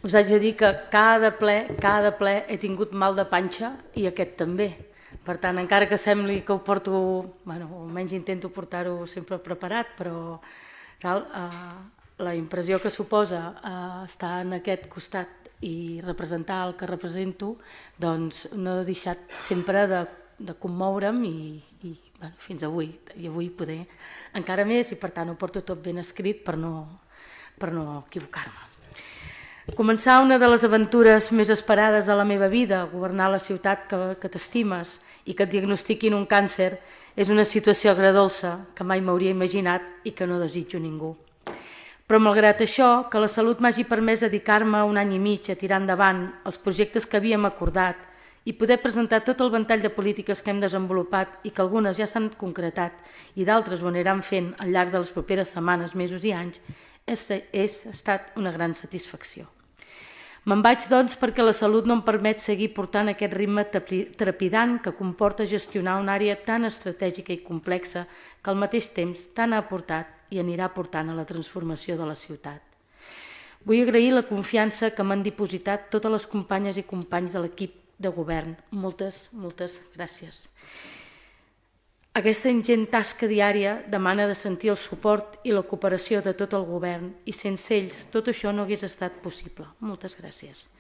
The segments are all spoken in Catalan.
us haig de dir que cada ple he tingut mal de panxa i aquest també. Per tant, encara que sembli que ho porto, almenys intento portar-ho sempre preparat, però la impressió que suposa estar en aquest costat i representar el que represento, doncs no he deixat sempre de commoure'm i fins avui. I avui poder encara més i per tant ho porto tot ben escrit per no equivocar-me. Començar una de les aventures més esperades de la meva vida, governar la ciutat que t'estimes i que et diagnostiquin un càncer, és una situació agredolça que mai m'hauria imaginat i que no desitjo ningú. Però malgrat això, que la salut m'hagi permès dedicar-me un any i mig a tirar endavant els projectes que havíem acordat i poder presentar tot el ventall de polítiques que hem desenvolupat i que algunes ja s'han concretat i d'altres ho aniran fent al llarg de les properes setmanes, mesos i anys, és estat una gran satisfacció. Me'n vaig, doncs, perquè la salut no em permet seguir portant aquest ritme trepidant que comporta gestionar una àrea tan estratègica i complexa que al mateix temps tant ha aportat i anirà portant a la transformació de la ciutat. Vull agrair la confiança que m'han dipositat totes les companyes i companys de l'equip de govern. Moltes gràcies. Aquesta ingent tasca diària demana de sentir el suport i la cooperació de tot el govern i sense ells tot això no hagués estat possible. Moltes gràcies.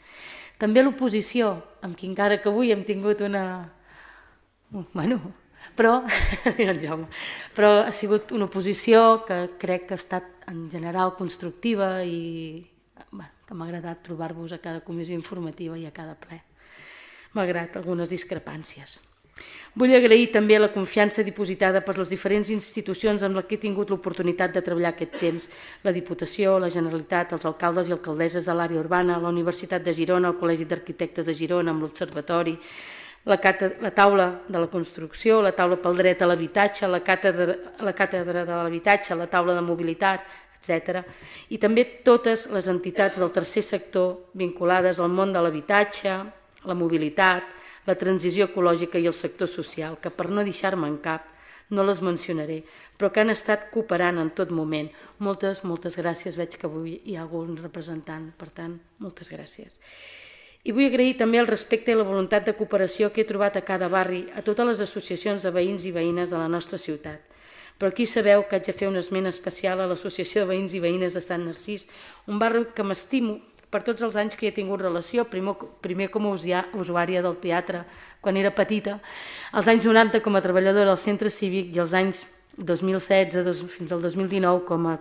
També l'oposició, amb qui encara que avui hem tingut una... Però ha sigut una oposició que crec que ha estat en general constructiva i que m'ha agradat trobar-vos a cada comissió informativa i a cada ple, malgrat algunes discrepàncies. Vull agrair també la confiança dipositada per les diferents institucions amb les que he tingut l'oportunitat de treballar aquest temps, la Diputació, la Generalitat, els alcaldes i alcaldesses de l'àrea urbana, la Universitat de Girona, el Col·legi d'Arquitectes de Girona amb l'Observatori, la taula de la construcció, la taula pel dret a l'habitatge, la càtedra de l'habitatge, la taula de mobilitat, etc. I també totes les entitats del tercer sector vinculades al món de l'habitatge, la mobilitat, la transició ecològica i el sector social, que per no deixar-me en cap no les mencionaré, però que han estat cooperant en tot moment. Moltes gràcies. Veig que avui hi ha algun representant, per tant, moltes gràcies. I vull agrair també el respecte i la voluntat de cooperació que he trobat a cada barri, a totes les associacions de veïns i veïnes de la nostra ciutat. Però aquí sabeu que haig de fer un esment especial a l'Associació de Veïns i Veïnes de Sant Narcís, un barri que m'estimo per tots els anys que hi he tingut relació, primer com a usuària del teatre quan era petita, als anys 90 com a treballadora al centre cívic i als anys 2016 fins al 2019 com a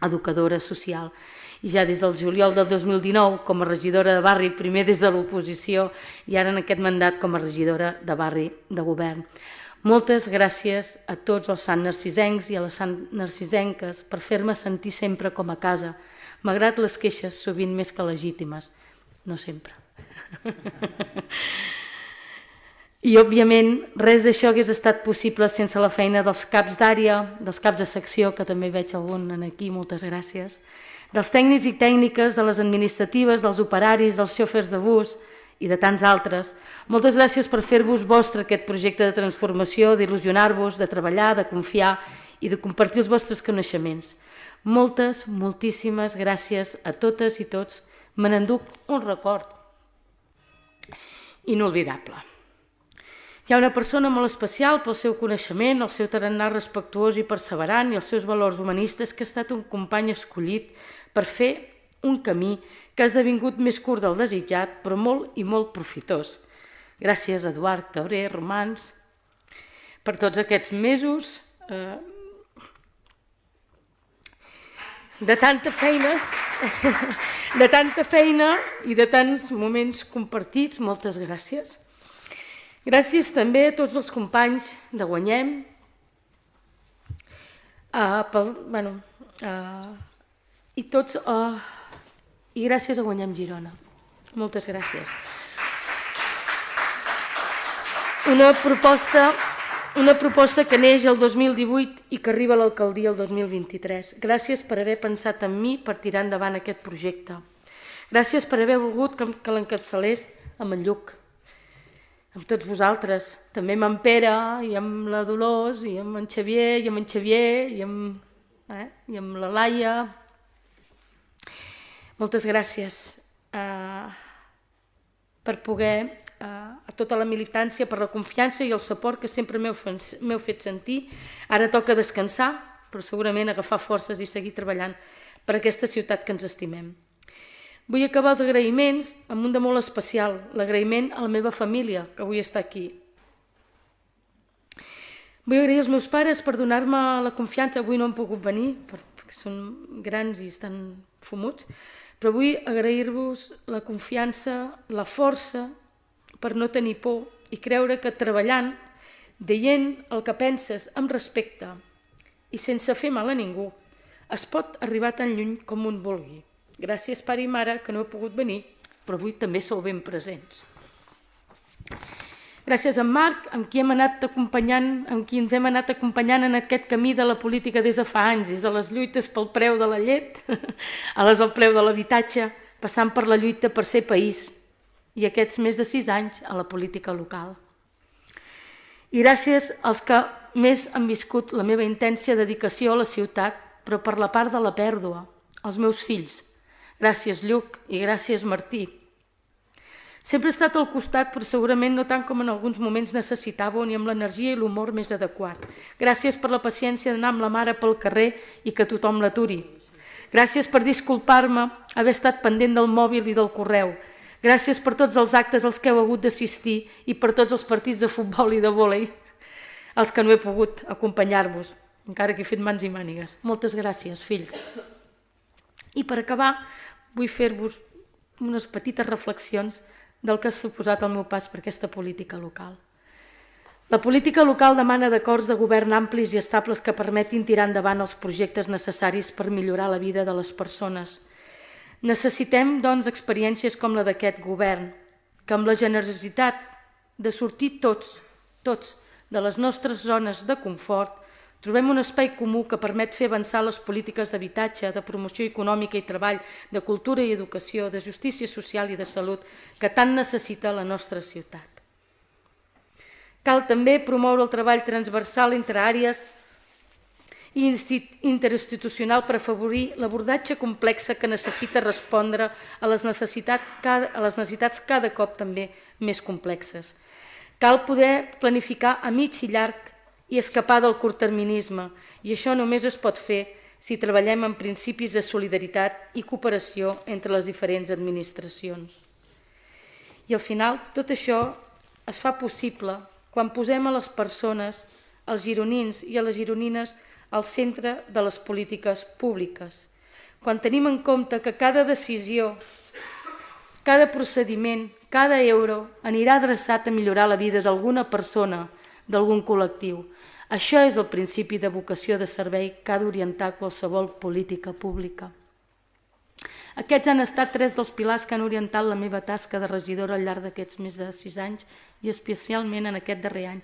educadora social. I ja des del juliol del 2019 com a regidora de barri, primer des de l'oposició i ara en aquest mandat com a regidora de barri de govern. Moltes gràcies a tots els sant narcisencs i a les sant narcisenques per fer-me sentir sempre com a casa, malgrat les queixes sovint més que legítimes, no sempre. I, òbviament, res d'això hagués estat possible sense la feina dels caps d'àrea, dels caps de secció, que també veig algun aquí, moltes gràcies, dels tècnics i tècniques, de les administratives, dels operaris, dels xòfers de bus i de tants altres. Moltes gràcies per fer-vos vostre aquest projecte de transformació, d'il·lusionar-vos, de treballar, de confiar i de compartir els vostres coneixements. Moltíssimes gràcies a totes i tots. Me n'enduc un record inolvidable. Hi ha una persona molt especial pel seu coneixement, el seu tarannà respectuós i perseverant i els seus valors humanistes que ha estat un company escollit per fer un camí que ha esdevingut més curt del desitjat, però molt i molt profitós. Gràcies, Eduard Cabré Romans, per tots aquests mesos de tanta feina i de tants moments compartits. Moltes gràcies. Gràcies també a tots els companys de Guanyem i gràcies a Guanyem Girona. Moltes gràcies. Una proposta que neix el 2018 i que arriba a l'alcaldia el 2023. Gràcies per haver pensat en mi per tirar endavant aquest projecte. Gràcies per haver volgut que l'encapçalés amb en Lluc, amb tots vosaltres, també amb en Pere i amb la Dolors i amb en Xavier i amb la Laia. Moltes gràcies. per poder, a tota la militància, per la confiança i el suport que sempre m'heu fet sentir. Ara toca descansar, però segurament agafar forces i seguir treballant per aquesta ciutat que ens estimem. Vull acabar els agraïments amb un de molt especial, l'agraïment a la meva família, que avui està aquí. Vull agrair als meus pares per donar-me la confiança. Avui no han pogut venir, perquè són grans i estan fumuts, però vull agrair-vos la confiança, la força, per no tenir por i creure que treballant, dient el que penses amb respecte i sense fer mal a ningú, es pot arribar tan lluny com un vulgui. Gràcies, pare i mare, que no heu pogut venir, però avui també sou ben presents. Gràcies a en Marc, amb qui ens hem anat acompanyant en aquest camí de la política des de fa anys, des de les lluites pel preu de la llet, a les del preu de l'habitatge, passant per la lluita per ser país, i aquests més de 6 anys a la política local. I gràcies als que més han viscut la meva intensa dedicació a la ciutat, però per la part de la pèrdua, els meus fills. Gràcies, Lluc, i gràcies, Martí. Sempre he estat al costat, però segurament no tant com en alguns moments necessitàveu, ni amb l'energia i l'humor més adequat. Gràcies per la paciència d'anar amb la mare pel carrer i que tothom l'aturi. Gràcies per disculpar-me haver estat pendent del mòbil i del correu. Gràcies per tots els actes als que heu hagut d'assistir i per tots els partits de futbol i de vòlei, als que no he pogut acompanyar-vos, encara que he fet mans i mànigues. Moltes gràcies, fills. I per acabar, vull fer-vos unes petites reflexions del que ha suposat el meu pas per aquesta política local. La política local demana d'acords de govern amplis i estables que permetin tirar endavant els projectes necessaris per millorar la vida de les persones. Necessitem, doncs, experiències com la d'aquest govern, que amb la generositat de sortir tots, de les nostres zones de confort, trobem un espai comú que permet fer avançar les polítiques d'habitatge, de promoció econòmica i treball, de cultura i educació, de justícia social i de salut, que tant necessita la nostra ciutat. Cal també promoure el treball transversal entre àrees i interinstitucional per afavorir l'abordatge complex que necessita respondre a les necessitats cada cop també més complexes. Cal poder planificar a mig i llarg i escapar del curtterminisme, i això només es pot fer si treballem en principis de solidaritat i cooperació entre les diferents administracions. I al final, tot això es fa possible quan posem a les persones, als gironins i a les gironines, al centre de les polítiques públiques. Quan tenim en compte que cada decisió, cada procediment, cada euro anirà adreçat a millorar la vida d'alguna persona, d'algun col·lectiu. Això és el principi de vocació de servei que ha d'orientar qualsevol política pública. Aquests han estat 3 dels pilars que han orientat la meva tasca de regidora al llarg d'aquests més de 6 anys i especialment en aquest darrer any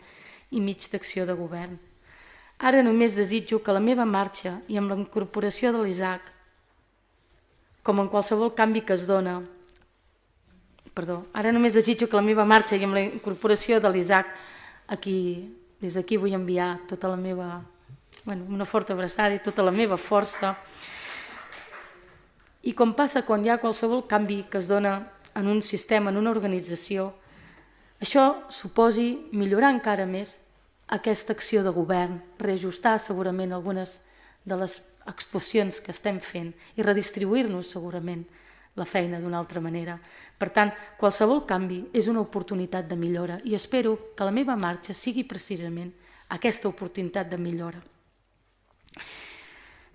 i mig d'acció de govern. Ara només desitjo que la meva marxa i amb la incorporació de l'Isaac, com en qualsevol canvi que es dona, ara només desitjo que la meva marxa i amb la incorporació de l'Isaac, des d'aquí vull enviar tota la meva, una forta abraçada i tota la meva força. I com passa quan hi ha qualsevol canvi que es dona en un sistema, en una organització, això suposi millorar encara més aquesta acció de govern, reajustar segurament algunes de les actuacions que estem fent i redistribuir-nos segurament la feina d'una altra manera. Per tant, qualsevol canvi és una oportunitat de millora i espero que la meva marxa sigui precisament aquesta oportunitat de millora.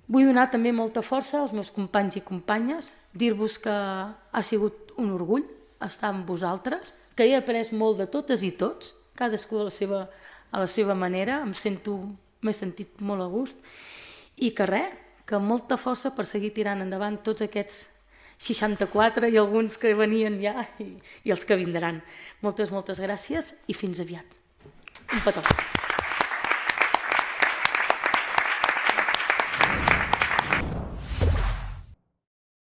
Vull donar també molta força als meus companys i companyes, dir-vos que ha sigut un orgull estar amb vosaltres, que he après molt de totes i tots, cadascú a la seva manera, m'he sentit molt a gust, i que molta força per seguir tirant endavant tots aquests 64 i alguns que venien ja i els que vindran. Moltes gràcies i fins aviat. Un petó.